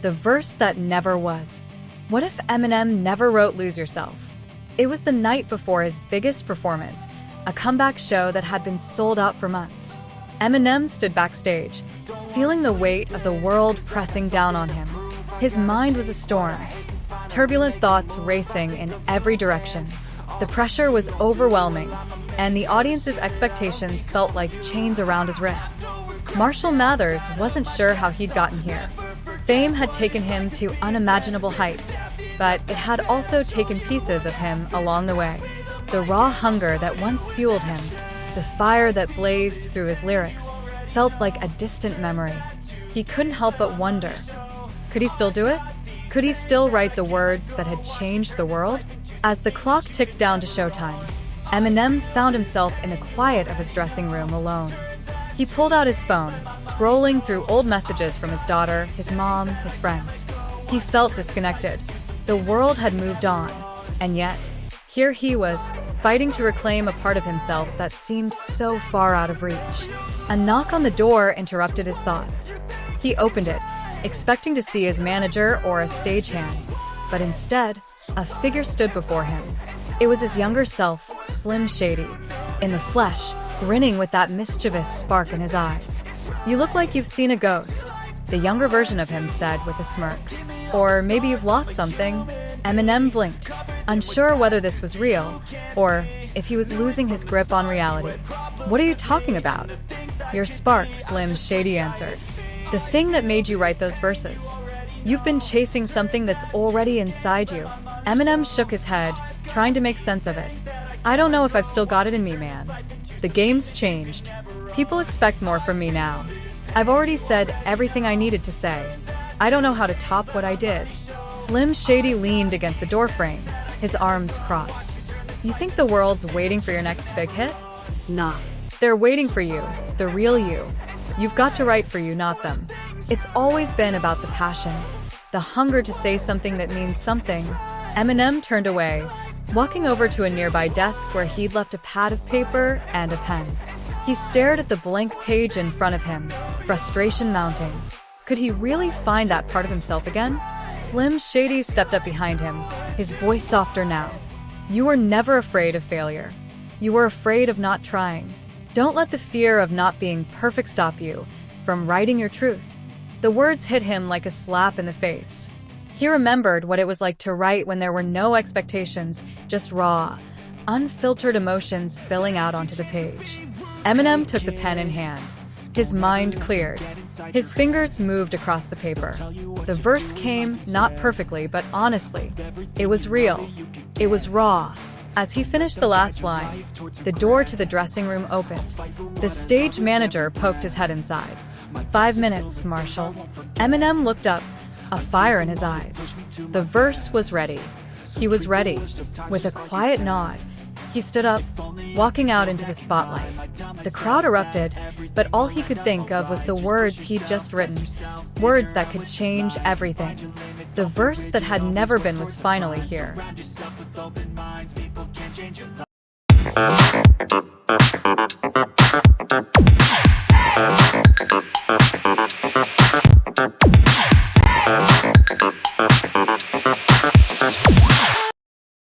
the verse that never was. What if Eminem never wrote Lose Yourself? It was the night before his biggest performance, a comeback show that had been sold out for months. Eminem stood backstage, feeling the weight of the world pressing down on him. His mind was a storm, turbulent thoughts racing in every direction. The pressure was overwhelming, and the audience's expectations felt like chains around his wrists. Marshall Mathers wasn't sure how he'd gotten here. Fame had taken him to unimaginable heights, but it had also taken pieces of him along the way. The raw hunger that once fueled him, the fire that blazed through his lyrics, felt like a distant memory. He couldn't help but wonder, could he still do it? Could he still write the words that had changed the world? As the clock ticked down to showtime, Eminem found himself in the quiet of his dressing room alone. He pulled out his phone, scrolling through old messages from his daughter, his mom, his friends. He felt disconnected. The world had moved on, and yet, here he was, fighting to reclaim a part of himself that seemed so far out of reach. A knock on the door interrupted his thoughts. He opened it, expecting to see his manager or a stagehand, but instead, a figure stood before him. It was his younger self, Slim Shady, in the flesh, grinning with that mischievous spark in his eyes. "You look like you've seen a ghost," the younger version of him said with a smirk. "Or maybe you've lost something." Eminem blinked, unsure whether this was real, or if he was losing his grip on reality. "What are you talking about?" "Your spark," Slim Shady answered. "The thing that made you write those verses. You've been chasing something that's already inside you." Eminem shook his head, trying to make sense of it. "I don't know if I've still got it in me, man. The game's changed. People expect more from me now. I've already said everything I needed to say. I don't know how to top what I did." Slim Shady leaned against the doorframe, his arms crossed. "You think the world's waiting for your next big hit? Nah. They're waiting for you, the real you. You've got to write for you, not them." It's always been about the passion, the hunger to say something that means something. Eminem turned away, walking over to a nearby desk where he'd left a pad of paper and a pen. He stared at the blank page in front of him, frustration mounting. Could he really find that part of himself again? Slim Shady stepped up behind him, his voice softer now. "You were never afraid of failure. You were afraid of not trying. Don't let the fear of not being perfect stop you from writing your truth." The words hit him like a slap in the face. He remembered what it was like to write when there were no expectations, just raw, unfiltered emotions spilling out onto the page. Eminem took the pen in hand. His mind cleared. His fingers moved across the paper. The verse came, not perfectly, but honestly. It was real. It was raw. As he finished the last line, the door to the dressing room opened. The stage manager poked his head inside. "5 minutes, Marshall." Eminem looked up, a fire in his eyes. The verse was ready. He was ready. With a quiet nod, he stood up, walking out into the spotlight. The crowd erupted, but all he could think of was the words he'd just written, words that could change everything. The verse that had never been was finally here.